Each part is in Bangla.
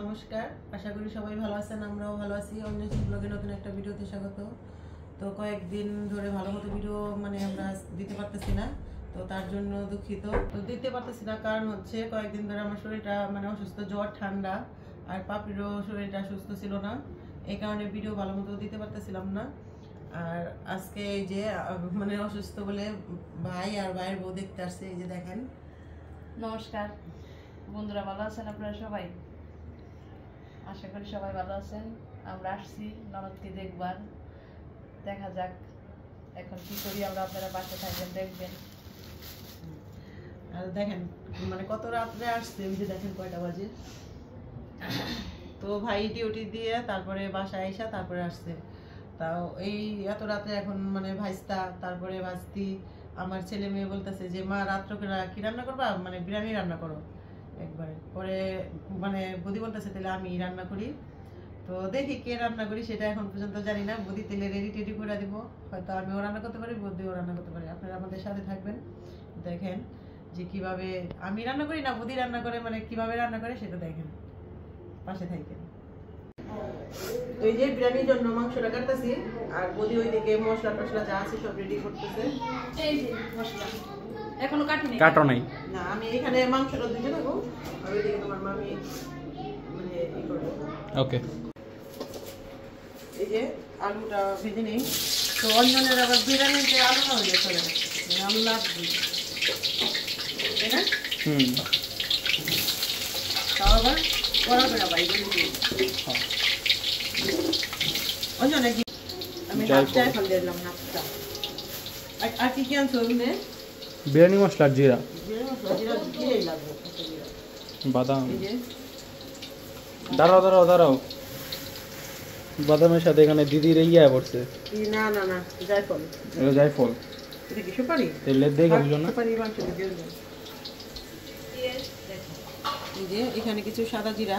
নমস্কার, আশা করি সবাই ভালো আছেন। আমরাও ভালো আছি। অন্য ব্লগে নতুন একটা ভিডিওতে স্বাগত। তো কয়েকদিন ধরে ভালো মতো ভিডিও আমরা দিতে পারতেছি না, তো তার জন্য দুঃখিত। তো দিতে পারতেছি না কারণ হচ্ছে কয়েকদিন ধরে আমার শরীরটা অসুস্থ, জ্বর ঠান্ডা, আর পাপিরও শরীরটা সুস্থ ছিল না। এই কারণে ভিডিও ভালো মতো দিতে পারতেছিলাম না। আর আজকে এই যে অসুস্থ বলে ভাই আর ভাইয়ের বউ দেখতে আসছে। এই যে দেখেন। নমস্কার বন্ধুরা, ভালো আছেন আপনারা সবাই? আশা করি সবাই ভালো আছেন। আমরা আসছি ননদকে দেখবার, দেখা যাক এখন কি করি আমরা। আপনারা পাশে থাকবেন, দেখবেন। আর দেখেন কত রাত্রে আসছে। ওই যে দেখেন কয়টা বাজে। তো ভাই ডিউটি দিয়ে তারপরে বাসায় আইসা তারপরে আসছে। তাও এই এত রাত্রে এখন ভাইস্তা তারপরে ভাস্তি আমার ছেলে মেয়ে বলতেছে যে মা রাত্রে কি রান্না করবা, বিরিয়ানি রান্না করো একবারে। পরে বৌদি বলতেছে তাহলে আমি রান্না করি। তো দেখি কে রান্না করি সেটা এখন পর্যন্ত জানি না। বৌদি তেলে রেডি করে দিব, হয়তো আমিও রান্না করতে পারি, বৌদিও রান্না করতে পারি। আপনারা আমাদের সাথে থাকবেন, দেখেন যে কিভাবে আমি রান্না করি না বৌদি রান্না করে, কিভাবে রান্না করে সেটা দেখেন, পাশে থাকেন। ওই যে বিরিয়ানির জন্য মাংসটা কাটতেছি, আর বৌদি ওইদিকে মশলা টসলা যা আছে সব রেডি করতেছে। এই যে মশলা এখনো কাটো নাই না, আমি এখানে মাংসটা ধুতে থাকবো, আর ওইদিকে তোমার মামি ই করবো। ওকে। এই যে আলুটা ভেজে নেই। তো অঞ্জনের আবার বিরিয়ানিতে আলু না হয়ে চলে না, আলু লাগবে, তাই না? তাও আবার কড়া করে বাইরে অঞ্জনে কি আমি হাফটাই ফল দিয়ে দিলাম, হাফটা। আর কি কি আনছো? বিরিয়ানি মশলা, জিরা, জিরাই লাগবে, বাদাম। দাঁড়াও বাদামের সাথে এখানে দিদির ইয়া পড়ছে। না না না, জায়ফল। এটা জায়ফল। এটা কি সুপারি? তেলের দিয়ে খাবো না? সুপারি মাংস দিয়ে দিলাম। এই যে এখানে কিছু সাদা জিরা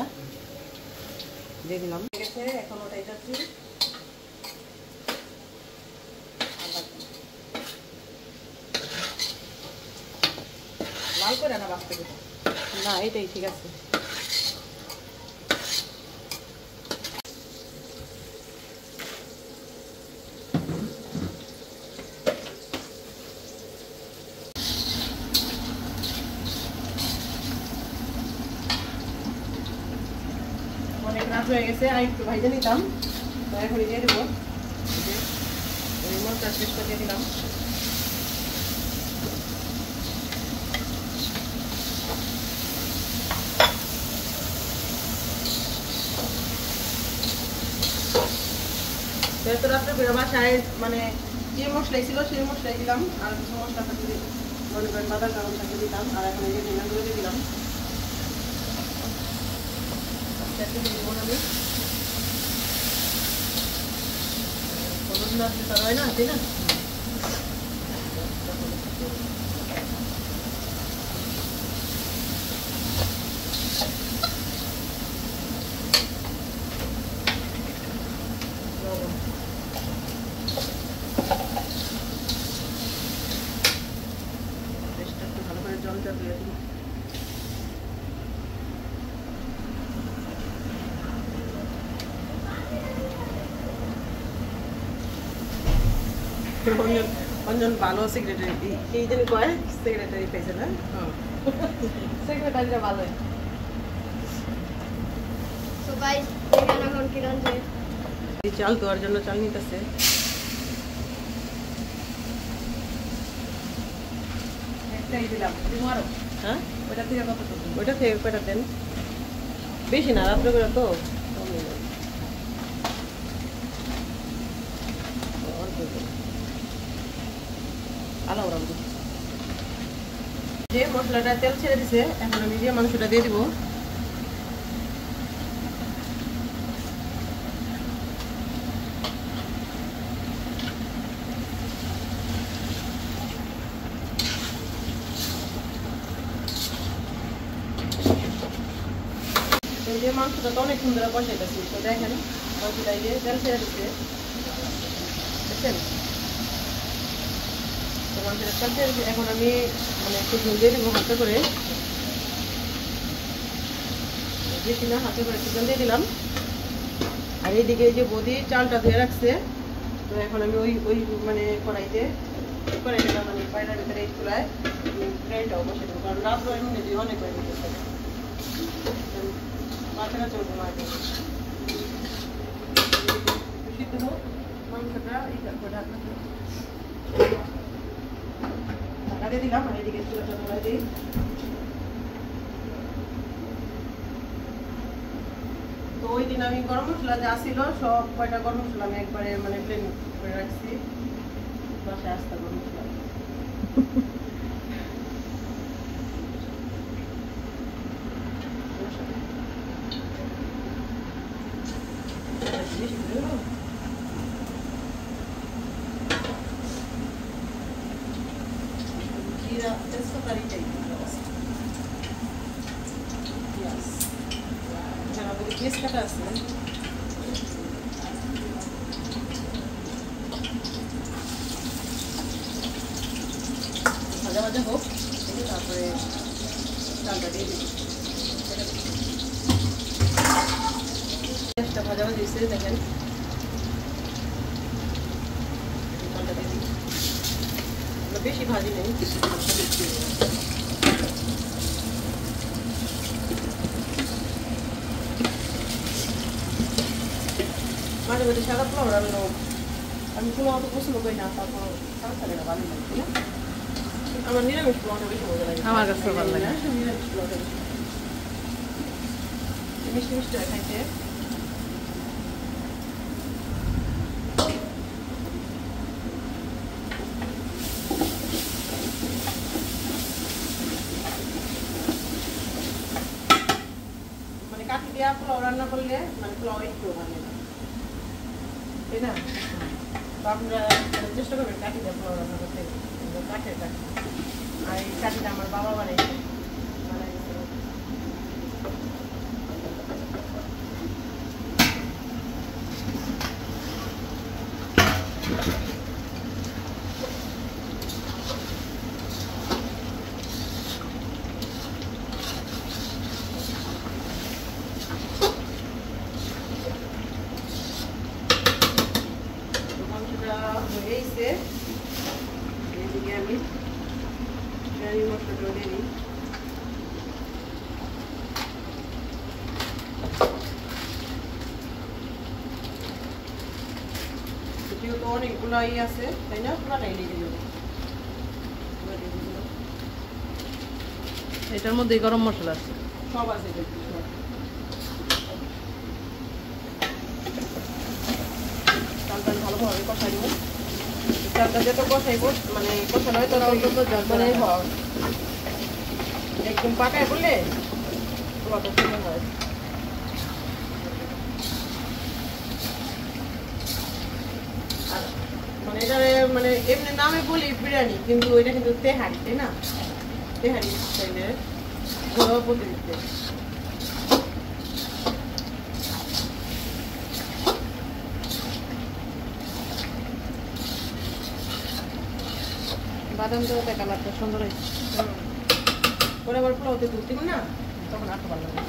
দিয়ে দিলাম। ঠিক আছে, এখন ওটাই যাচ্ছি। লাল করে না বাঁচতে না, এটাই ঠিক আছে। অনেক রাত হয়ে গেছে, আর একটু ভাইজে নিতাম। তো এখন দিয়ে দেবো মশলার পেস্টটা দিয়ে দিলাম। এত রাত্রে বাসায় যে মশলাই ছিল সেই মশলাই দিলাম, আর কিছু মশলা থাকলে মনে করেন বাদাম কারণ থাকলে দিতাম। আর এখন এই যে ধনিয়াগুলো দিয়ে দিলাম। হয় না, তাই না? ভালো করে জলটা দিয়ে দিই। অঞ্জন ভালো সেক্রেটারি, এই জন্য কয় সেক্রেটারি পেয়েছে না? সেক্রেটারিটা ভালোই। তো গাইস এখানে এখন কি রান্না? এই চাল দেওয়ার জন্য চাল নিতেছে। একটাই দিলাম, তোমারও? হ্যাঁ, ওইটা থেকে কত? ওইটা থেকে কয়টা দেন, বেশি না, রাত্রে করে তো যে মশলাটা তেল ছেড়ে দিছে, এখন আমি যে মাংসটা দিয়ে দিব। এই যে মাংসটা তো অনেক সুন্দর কষাইতেছি। তো দেখেন মাংসটা এই যে তেল ছেড়ে দিচ্ছে, দেখছেন? তো মাংসটা তেল ছেড়ে দিচ্ছে। এখন আমি একটু ঝোল দিয়ে দিব হালকা করে। বেশি না, হাতে করে একটু দিয়ে দিলাম। আর এইদিকে এই যে বৌদি চালটা ধুয়ে রাখছে, তো এখন আমি ওই ওই মানে কড়াইটা মানে পায়রার ভিতরে এই চুলায় ফ্রাইটাও বসে দেবো, কারণ রাত এমনি দিয়ে অনেক হয়ে গেছে, মাথা কাছে উঠবো মাছ সিদ্ধ হোক মাংসটা। ঢাকা দিয়ে দিলাম, আর এদিকে চুলাটা ধরা দিই। তো ওই দিন আমি গরম মশলা যা ছিল সব কয়টা গরম মশলা আমি একবারে মানে প্লেন করে রাখছি, বাসায় আসতে গরম মশলা। জিরা তেজপাতার এটাই পিস কাটা আছে, ভাজা ভাজা হোক, তারপরে চালটা দিয়ে দিই। পেঁয়াজটা ভাজা ভাজা দিয়েছে, দেখেন চালটা দিয়ে দিই। বেশি ভাজি নেই, মাঝে মাঝে সাদা পোলাও রান্না, আমি পোলাও অত পছন্দ করি না, তারপর সাদা সাদাটা ভালো লাগে না। আমার নিরামিষ পোলাওটা বেশি মজা লাগে, আমার কাছে ভালো লাগে। নিরামিষ পোলাওটা মিষ্টি মিষ্টি হয় খাইতে। মানে কাঠি দেওয়া পোলাও রান্না করলে মানে পোলাও একটু ভালো লাগে, তাই না? তো আপনারা চেষ্টা করবেন কাঠি দিয়ে পোলাও রান্না করতে, কাঠের কাঠি। আর এই কাঠিটা আমার বাবা বানাইছে, হয়েছে। এদিকে আমি বিরিয়ানি মশলাটা দিয়ে দিই। যেহেতু অনেকগুলো আছে, তাই না, পুরাটাই লেগে যাবে। এটার মধ্যে গরম মশলা আছে, সব আছে, চালটা ভালোভাবে কষাই দেবো। চালটা যত কষাইব মানে কষানো হয় তত মানে একদম পাকায় বললে পোলাওটা সুন্দর হয়। আর মানে এটা মানে এমনি নামে বলি বিরিয়ানি, কিন্তু এটা কিন্তু তেহারি, তাই না? তেহারি স্টাইলের ঘরোয়া পদ্ধতিতে। বাদাম দেওয়াতে কালারটা সুন্দর হয়েছে, পরে আবার পোলাওতে দুধ দিব না, তখন আরো ভালো লাগে।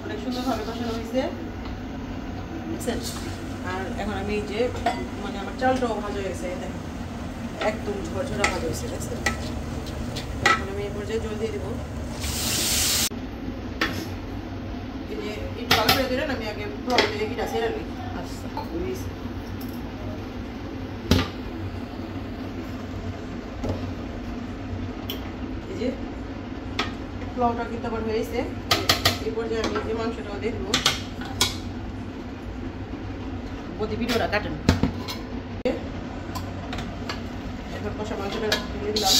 অনেক সুন্দরভাবে কষানো হয়েছে, বুঝছেন? আর এখন আমি এই যে মানে আমার চালটাও ভাজা হয়েছে, দেখেন একদম ঝরঝরা ভাজা হয়েছে, দেখছেন? এখন আমি এই পর্যায়ে জল দিয়ে দেবো। এই যে একটু ভালো করে দিলেন, আমি আগে এটা ছেড়ে নিই। আচ্ছা, এই যে পোলাওটা কিন্তু আবার হয়েছে, এই পর্যায়ে আমি যে মাংসটাও দেখবো। বদি ভিডিওটা কাটেন। এখন কষা মাংসটা ঢেলে দিলাম।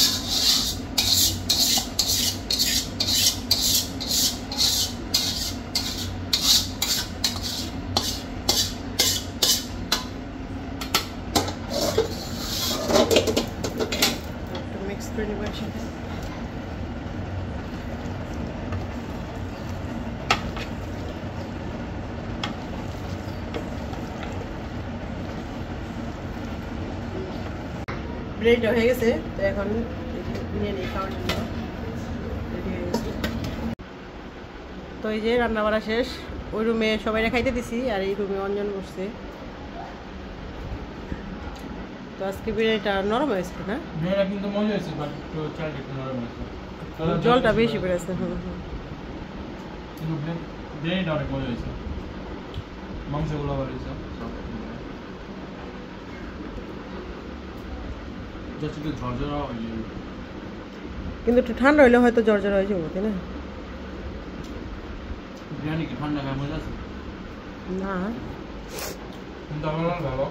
মিক্স করে নেবো একসাথে। বিরিয়ানিটা হয়ে গেছে, তো এখন বিরিয়ানি খাওয়ার জন্য রেডি হয়ে গেছে। তো এই যে রান্না বাড়া শেষ, ওই রুমে সবাই খাইতে দিছি আর এই রুমে অঞ্জন বসছে। তো আজকে বিরিয়ানিটা নরম হয়েছে না? বিরিয়ানি কিন্তু মজা হয়েছে, বাট চালটা একটু নরম হয়েছে, জলটা বেশি পড়েছে। কিন্তু বিরিয়ানিটা অনেক মজা হয়েছে, মাংসগুলো ভালো হয়েছে, জাস্ট একটু ঝরঝরা হয়ে যাবে। কিন্তু একটু ঠান্ডা হইলে হয়তো জ্বর হয়ে যাবো, তাই না? বিরিয়ানি কি ঠান্ডা খায় মজা আছে? না, কিন্তু আমার ভালো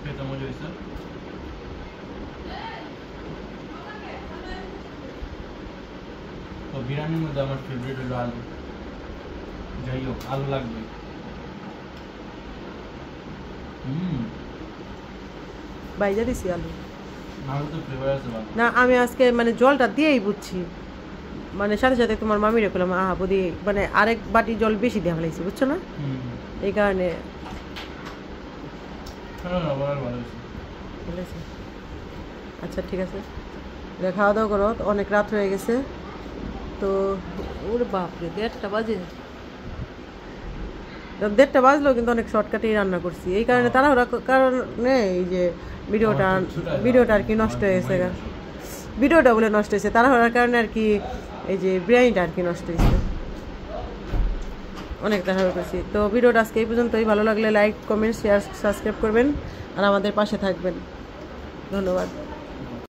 খেতে মজা হয়েছে। তো বিরিয়ানির মধ্যে আমার ফেভারিট হলো আলু, যাই হোক আলু লাগবে। বাইজা দিছি আলু। আলু তো ফ্লেভার আছে ভালো। না, আমি আজকে মানে জলটা দিয়েই বুঝছি, মানে সাথে সাথে তোমার মামিরে করলাম আহা বদি, মানে আরেক বাটি জল বেশি দেওয়া ফেলাইছি, বুঝছো না? এই কারণে ভালো হয়েছে। বলেছি। আচ্ছা ঠিক আছে, খাওয়া দাওয়া করো, অনেক রাত হয়ে গেছে। তো ওরে বাপরে, 1:30 বাজে। 1:30 বাজলেও কিন্তু অনেক শর্টকাটেই রান্না করছি, এই কারণে তাড়াহুড়া কারণে এই যে ভিডিওটা আর কি নষ্ট হয়েছে। ভিডিওটা বলে নষ্ট হয়েছে তাড়াহুড়ার কারণে আর কি, এই যে বিরিয়ানিটা আর কি নষ্ট হয়েছে, অনেক তাড়াহুড়া করছি। তো ভিডিওটা আজকে এই পর্যন্তই। ভালো লাগলে লাইক, কমেন্ট, শেয়ার, সাবস্ক্রাইব করবেন আর আমাদের পাশে থাকবেন। ধন্যবাদ।